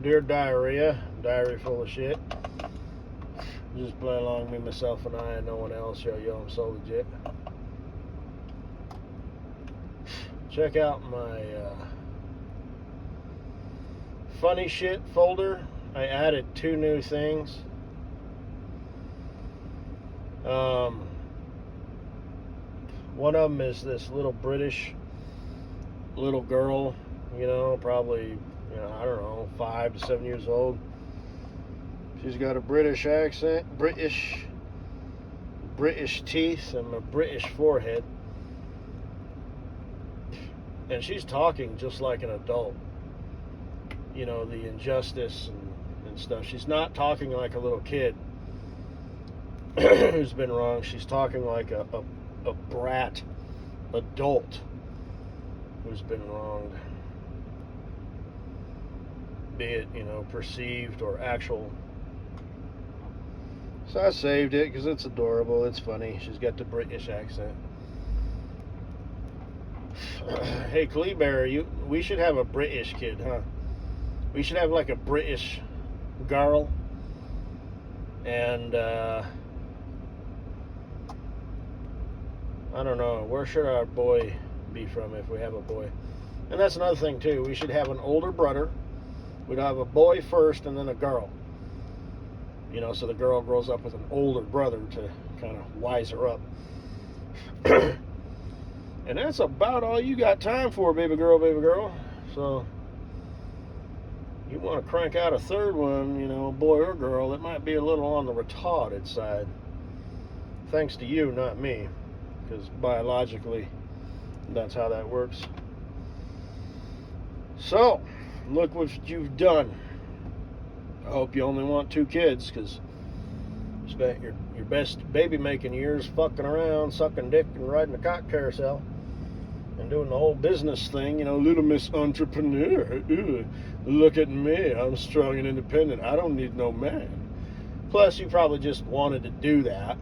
Dear diarrhea, diary full of shit. Just play along, me, myself, and I, and no one else. Yo, I'm so legit. Check out my funny shit folder. I added 2 new things. One of them is this little British little girl, probably, I don't know, 5 to 7 years old. She's got a British accent, British teeth, and a British forehead. And she's talking just like an adult. The injustice and stuff. She's not talking like a little kid who's been wronged. She's talking like a brat adult who's been wronged. Be it, perceived or actual. So I saved it because it's adorable. It's funny. She's got the British accent. Hey, Kleber, we should have a British kid, huh? We should have like a British girl. And, I don't know. Where should our boy be from if we have a boy? And that's another thing, too. We should have an older brother. We'd have a boy first and then a girl. So the girl grows up with an older brother to kind of wise her up. And that's about all you got time for, baby girl. So, you want to crank out a third one, boy or girl, it might be a little on the retarded side. Thanks to you, not me. Because biologically, that's how that works. So, look what you've done. I hope you only want 2 kids, because you spent your best baby making years fucking around, sucking dick, and riding a cock carousel, and doing the whole business thing, little Miss Entrepreneur. Ooh, look at me, I'm strong and independent. I don't need no man. Plus, you probably just wanted to do that,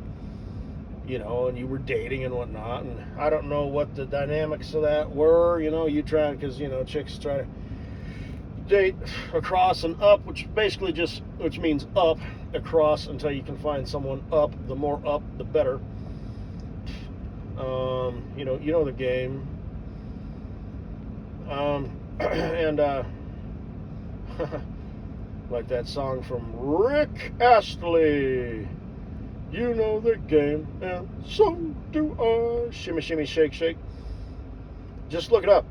and you were dating and whatnot, and I don't know what the dynamics of that were, you trying, because, chicks try to date across and up, which means up, across, until you can find someone up. The more up, the better. You know the game. And like that song from Rick Astley. You know the game, and so do I. Shimmy, shimmy, shake, shake. Just look it up.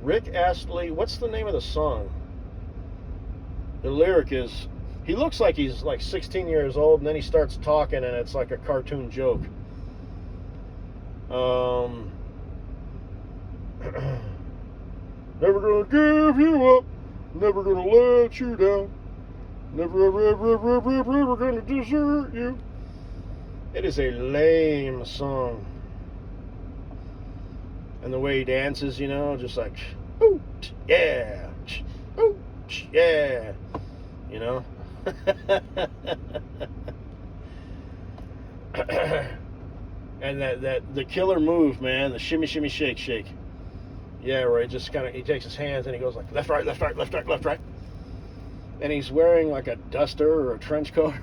Rick Astley, what's the name of the song? The lyric is, he looks like he's like 16 years old, and then he starts talking, and it's like a cartoon joke. Never gonna give you up, never gonna let you down, never, ever gonna desert you. It is a lame song. And the way he dances, just like, ooh, yeah, ooh, yeah, And the killer move, man, the shimmy, shimmy, shake, shake. Yeah, right, just kind of, he takes his hands and he goes like left, right, left, right, left, right, left, right. And he's wearing like a duster or a trench coat,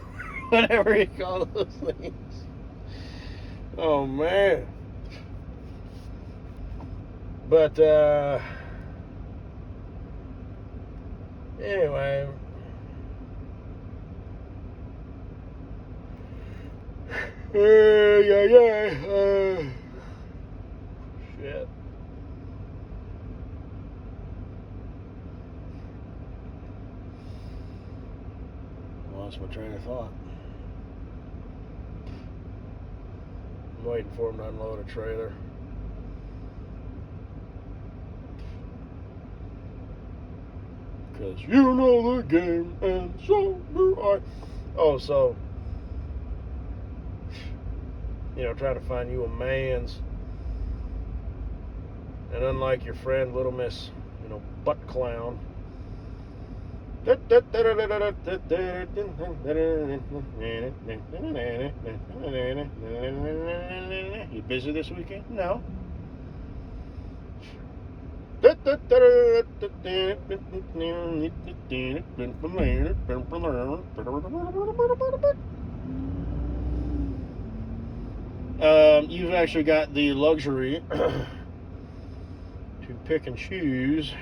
whatever you call those things. Oh, man. But, anyway. Yeah. Shit. Lost my train of thought. I'm waiting for him to unload a trailer. Because you know the game, and so do I. Oh, so, trying to find you a man's. And unlike your friend, Little Miss, Butt Clown. You busy this weekend? No. You've actually got the luxury to pick and choose,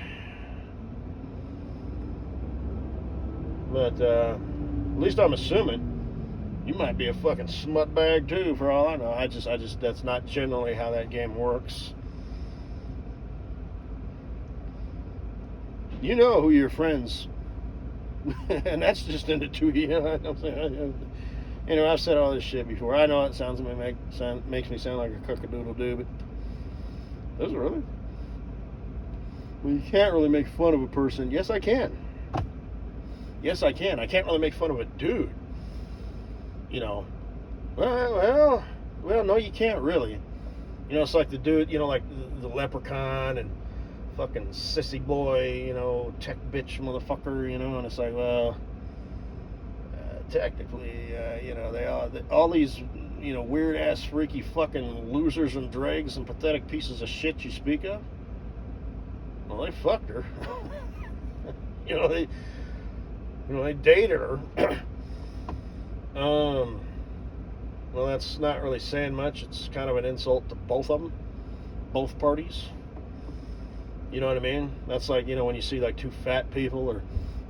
but at least I'm assuming you might be a fucking smut bag too, for all I know. I just that's not generally how that game works. You know who your friends, and that's just in the 2D. I'm saying, anyway, I've said all this shit before. I know it makes me sound like a cock-a-doodle-doo, but does it really? Well, you can't really make fun of a person. Yes, I can. Yes, I can. I can't really make fun of a dude. You know, well, no, you can't really. You know, it's like the dude, you know, like the leprechaun and fucking sissy boy, you know, tech bitch motherfucker, you know, and it's like, well, technically, you know, all these, you know, weird ass, freaky fucking losers and dregs and pathetic pieces of shit you speak of, well, they fucked her. you know, they dated her. Well, that's not really saying much. It's kind of an insult to both of them, both parties. You know what I mean? That's like, you know, when you see like two fat people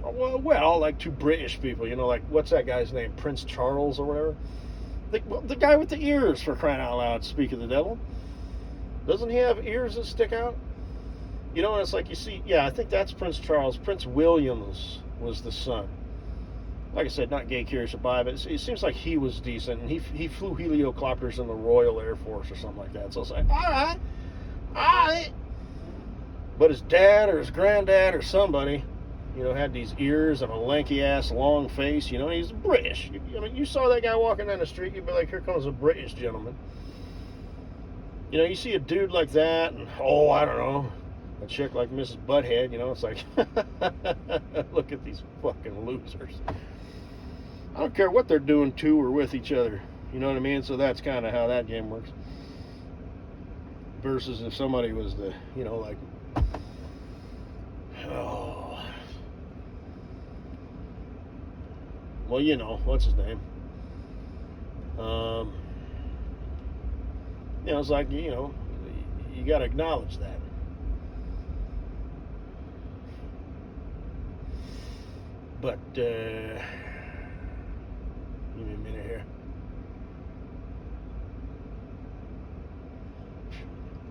well, like two British people, you know, like, what's that guy's name? Prince Charles or whatever? The guy with the ears, for crying out loud, speak of the devil. Doesn't he have ears that stick out? You know, and it's like you see, yeah, I think that's Prince Charles. Prince Williams was the son. Like I said, not gay, curious, or bi, but it seems like he was decent, and he flew heliocopters in the Royal Air Force or something like that. So it's like, all right. But his dad or his granddad or somebody, you know, had these ears and a lanky ass long face. You know, he's British. I mean, you saw that guy walking down the street, you'd be like, here comes a British gentleman. You know, you see a dude like that, and I don't know, a chick like Mrs. Butthead. You know, it's like, look at these fucking losers. I don't care what they're doing to or with each other. You know what I mean? So that's kind of how that game works. Versus if somebody was the, you know, like, well, you know, what's his name? You know, it's like, you know, you got to acknowledge that. But, give me a minute here.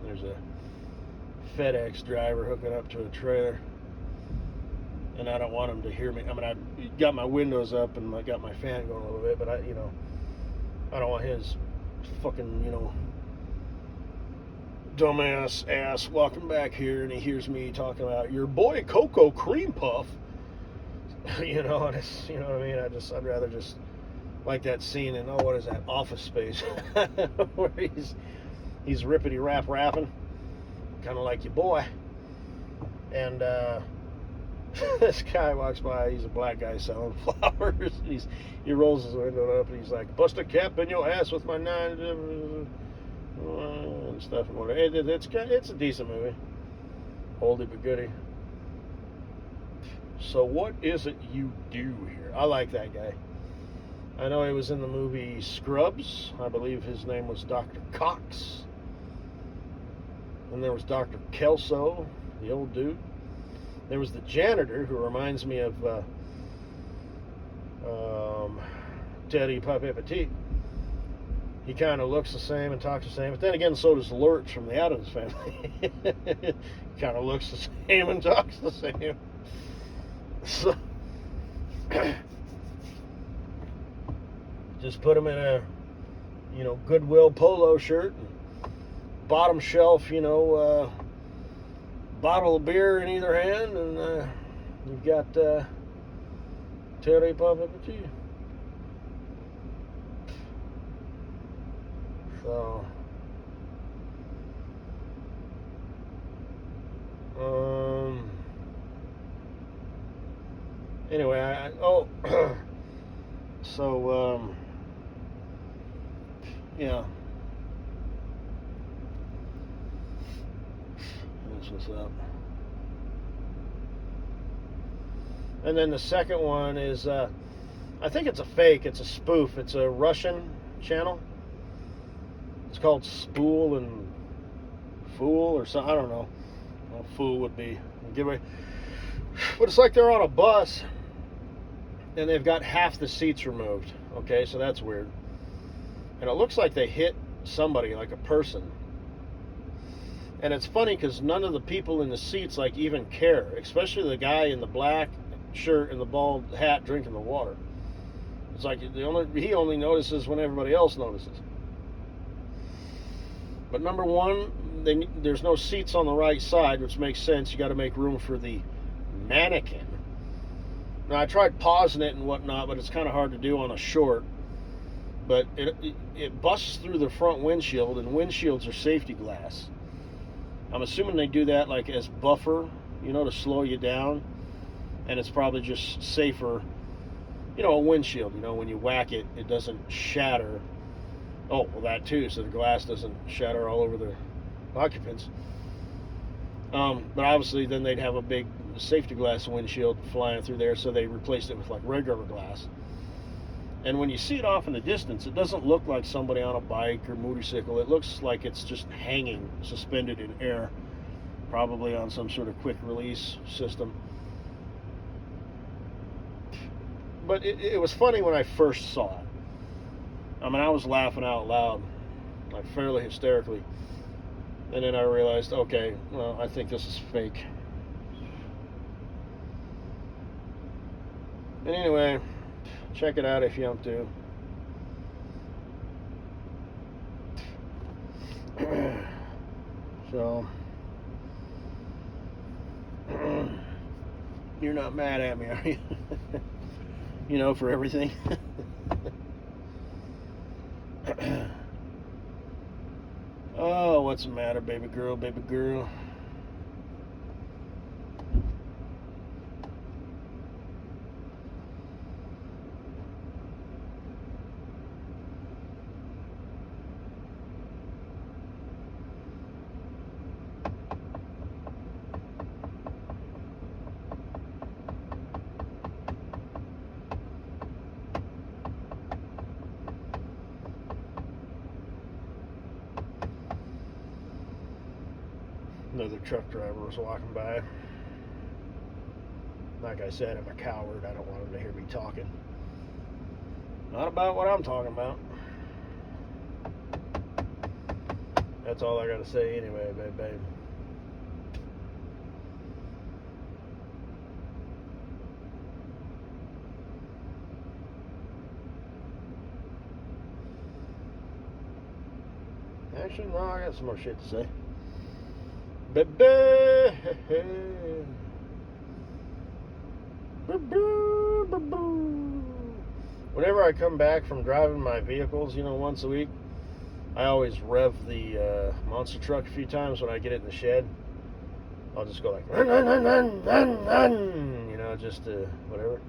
There's a FedEx driver hooking up to a trailer, and I don't want him to hear me. I mean, I got my windows up and I got my fan going a little bit, but I don't want his fucking, you know, dumbass ass walking back here and he hears me talking about your boy Cocoa Cream Puff. You know, and it's, you know what I mean? I'd rather just, like that scene in, what is that, Office Space, where he's rippity rapping, kind of like your boy, and this guy walks by. He's a black guy selling flowers. He rolls his window up and he's like, "Bust a cap in your ass with my 9 and stuff." And whatever. It's a decent movie, oldie but goodie. So what is it you do here? I like that guy. I know he was in the movie Scrubs. I believe his name was Dr. Cox. And there was Dr. Kelso, the old dude. There was the janitor, who reminds me of Teddy Pape Petit. He kind of looks the same and talks the same. But then again, so does Lurch from the Addams Family. He kind of looks the same and talks the same. So, just put him in a, you know, Goodwill polo shirt, and bottom shelf, you know, bottle of beer in either hand, and you've got Terry Papapetit. So, anyway, so, yeah. That's what's up. And then the second one is, I think it's a fake. It's a spoof. It's a Russian channel. It's called Spool and Fool or something. I don't know. Well, Fool would be a giveaway. But it's like they're on a bus and they've got half the seats removed. Okay, so that's weird. And it looks like they hit somebody, like a person. And it's funny because none of the people in the seats like even care, especially the guy in the black shirt and the bald hat drinking the water. It's like he only notices when everybody else notices. But number one, there's no seats on the right side, which makes sense. You got to make room for the mannequin. Now I tried pausing it and whatnot, but it's kind of hard to do on a short. But it busts through the front windshield, and windshields are safety glass. I'm assuming they do that like as buffer, to slow you down. And it's probably just safer, a windshield, when you whack it, it doesn't shatter. Oh, well, that too, so the glass doesn't shatter all over the occupants. But obviously then they'd have a big safety glass windshield flying through there, so they replaced it with like regular glass. And when you see it off in the distance, it doesn't look like somebody on a bike or motorcycle. It looks like it's just hanging, suspended in air, probably on some sort of quick release system. But it was funny when I first saw it. I mean, I was laughing out loud, like fairly hysterically. And then I realized, okay, well, I think this is fake. And anyway, check it out if you want to. So, you're not mad at me, are you? For everything. Oh, what's the matter, baby girl, baby girl? Another truck driver was walking by. Like I said, I'm a coward. I don't want him to hear me talking. Not about what I'm talking about. That's all I gotta say anyway, babe. Actually, no, I got some more shit to say. Baby. Whenever I come back from driving my vehicles, once a week, I always rev the monster truck a few times when I get it in the shed. I'll just go like, run, just whatever.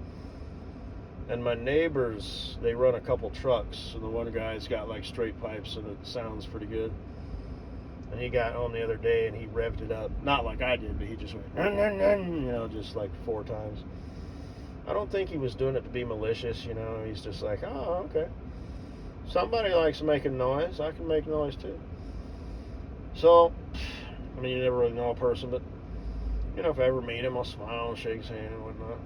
And my neighbors, they run a couple trucks, and the one guy's got like straight pipes, and it sounds pretty good. And he got on the other day and he revved it up. Not like I did, but he just went, just like 4 times. I don't think he was doing it to be malicious, He's just like, oh, okay. Somebody likes making noise. I can make noise too. So, I mean, you never really know a person, but, if I ever meet him, I'll smile and shake his hand and whatnot.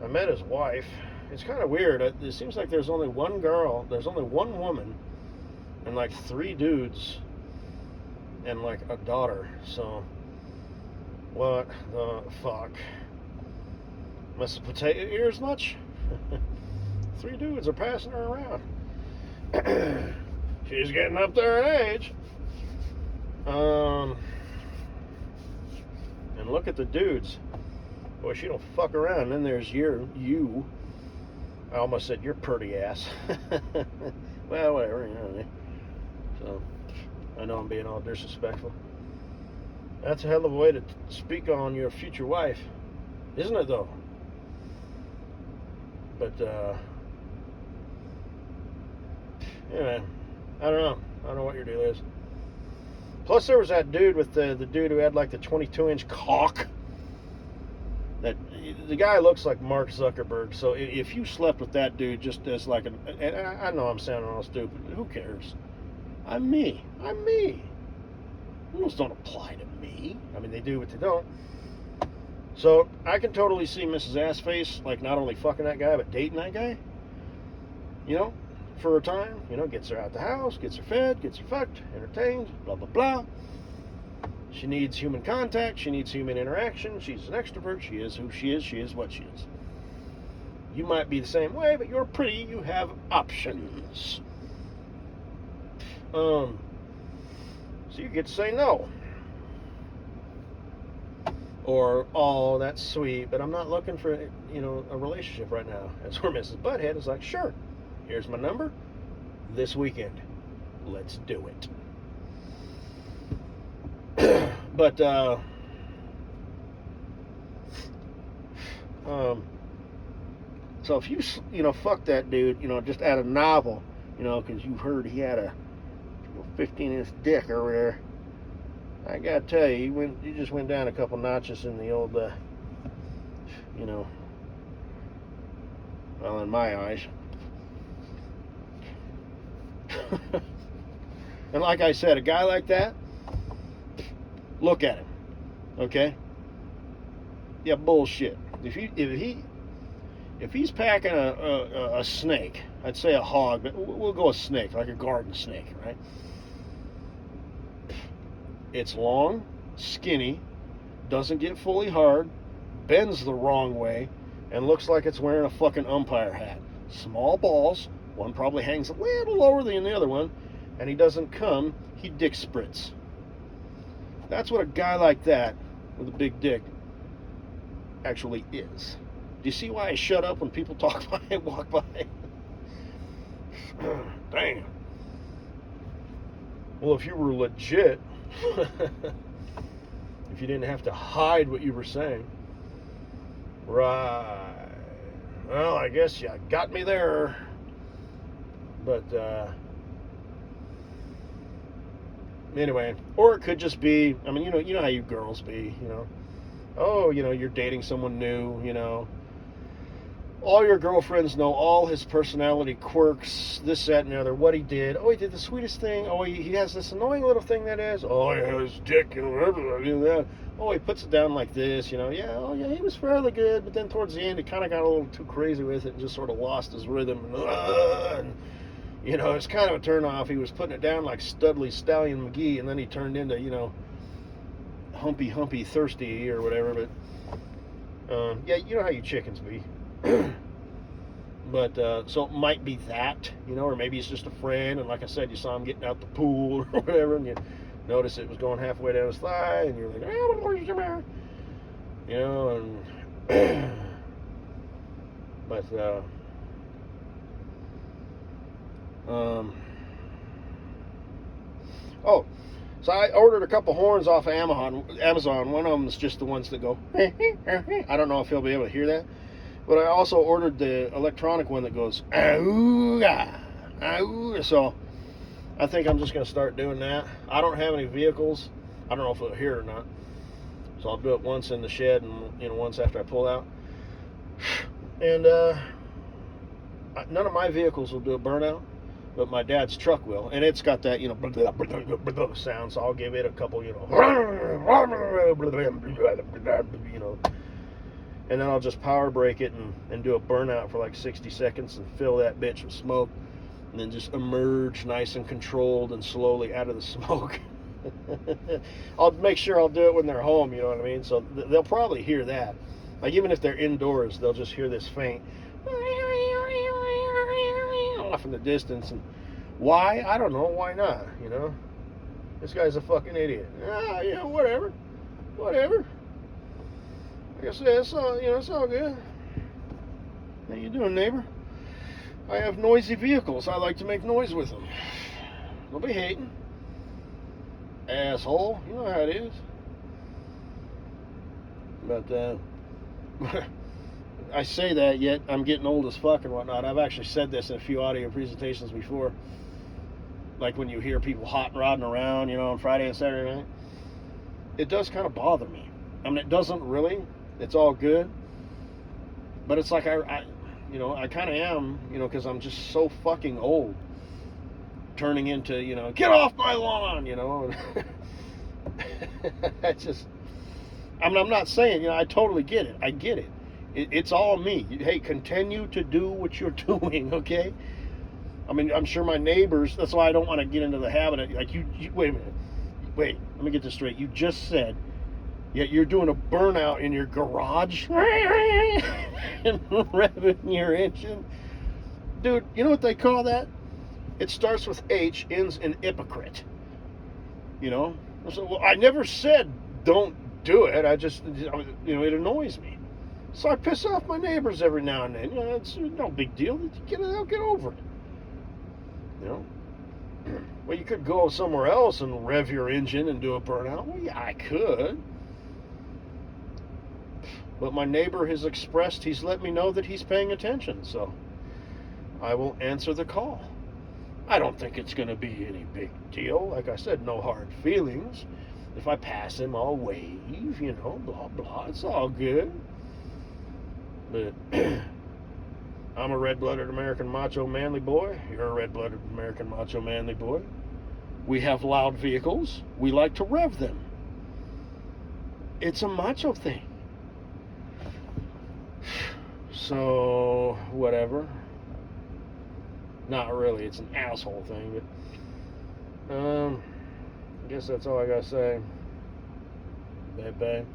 I met his wife. It's kind of weird. It seems like there's only one girl, there's only one woman, and like 3 dudes. And like a daughter, so what the fuck? Must potato ears much? 3 dudes are passing her around. She's getting up there in age. And look at the dudes. Boy, she don't fuck around. Then there's you. I almost said your pretty ass. Well, whatever, So. I know I'm being all disrespectful. That's a hell of a way to speak on your future wife, isn't it, though? But, anyway, I don't know. I don't know what your deal is. Plus, there was that dude with the dude who had like the 22-inch cock that the guy looks like Mark Zuckerberg. So if you slept with that dude just as like an, and I know I'm sounding all stupid, but who cares? I'm me. Rules don't apply to me. I mean, they do, but they don't. So I can totally see Mrs. Assface like not only fucking that guy, but dating that guy. You know, for a time. You know, gets her out the house, gets her fed, gets her fucked, entertained, blah blah blah. She needs human contact. She needs human interaction. She's an extrovert. She is who she is. She is what she is. You might be the same way, but you're pretty. You have options. So you get to say no. Or, oh, that's sweet, but I'm not looking for, a relationship right now. That's where Mrs. Butthead is like, sure, here's my number. This weekend, let's do it. But, so if you, fuck that dude, just at a novel, because you heard he had a 15-inch dick over there, I gotta tell you, you just went down a couple notches in the old, well, in my eyes. And like I said, a guy like that, look at him, okay? Yeah, bullshit. If he's packing a snake, I'd say a hog, but we'll go a snake, like a garden snake, right? It's long, skinny, doesn't get fully hard, bends the wrong way, and looks like it's wearing a fucking umpire hat. Small balls, one probably hangs a little lower than the other one, and he doesn't come, he dick spritz. That's what a guy like that, with a big dick, actually is. Do you see why I shut up when people talk by and walk by? Damn. Well, if you were legit, if you didn't have to hide what you were saying, right? Well, I guess you got me there. But anyway, or it could just be. I mean, you know how you girls be. Oh, you're dating someone new. All your girlfriends know all his personality quirks, this, that, and the other, what he did. Oh, he did the sweetest thing. Oh, he has this annoying little thing that is. Oh, he has his dick and whatever. Oh, he puts it down like this, Yeah, oh, yeah, he was fairly good, but then towards the end, he kind of got a little too crazy with it and just sort of lost his rhythm. And it's kind of a turnoff. He was putting it down like Studley Stallion McGee, and then he turned into, humpy, thirsty or whatever. But, yeah, you know how you chickens be. But so it might be that, or maybe he's just a friend, and like I said, you saw him getting out the pool or whatever, and you noticed it was going halfway down his thigh, and you're like, and but so I ordered a couple horns off of Amazon. One of them is just the ones that go. I don't know if he'll be able to hear that. But I also ordered the electronic one that goes, ah-ooh-ah, ah-ooh. So I think I'm just going to start doing that. I don't have any vehicles. I don't know if it'll hear it or not. So I'll do it once in the shed and once after I pull out. And none of my vehicles will do a burnout, but my dad's truck will. And it's got that, sound, so I'll give it a couple, and then I'll just power brake it and do a burnout for like 60 seconds and fill that bitch with smoke, and then just emerge nice and controlled and slowly out of the smoke. I'll make sure I'll do it when they're home, you know what I mean? So they'll probably hear that. Like even if they're indoors, they'll just hear this faint off in the distance. And why? I don't know. Why not? This guy's a fucking idiot. Whatever. Like I said, it's all good. How you doing, neighbor? I have noisy vehicles. I like to make noise with them. Don't be hating. Asshole. You know how it is. But, I say that, yet I'm getting old as fuck and whatnot. I've actually said this in a few audio presentations before. Like when you hear people hot and rodding around, on Friday and Saturday night. It does kind of bother me. I mean, it doesn't really. It's all good. But it's like I kind of am, because I'm just so fucking old, turning into, get off my lawn, I just, I'm not saying, I totally get it. I get it. It's all me. Hey, continue to do what you're doing, okay? I mean, I'm sure my neighbors, that's why I don't want to get into the habit of, like, you wait a minute. Wait, let me get this straight. You just said, yet you're doing a burnout in your garage and revving your engine. Dude, you know what they call that? It starts with H, ends in hypocrite. So, well, I never said don't do it. I just, it annoys me. So I piss off my neighbors every now and then. It's no big deal. Get over it. Well, you could go somewhere else and rev your engine and do a burnout. Well, yeah, I could. But my neighbor has expressed, he's let me know that he's paying attention, so I will answer the call. I don't think it's going to be any big deal. Like I said, no hard feelings. If I pass him, I'll wave, blah, blah. It's all good. But I'm a red-blooded American macho manly boy. You're a red-blooded American macho manly boy. We have loud vehicles. We like to rev them. It's a macho thing. So, whatever. Not really. It's an asshole thing. But, I guess that's all I gotta say. Bye-bye.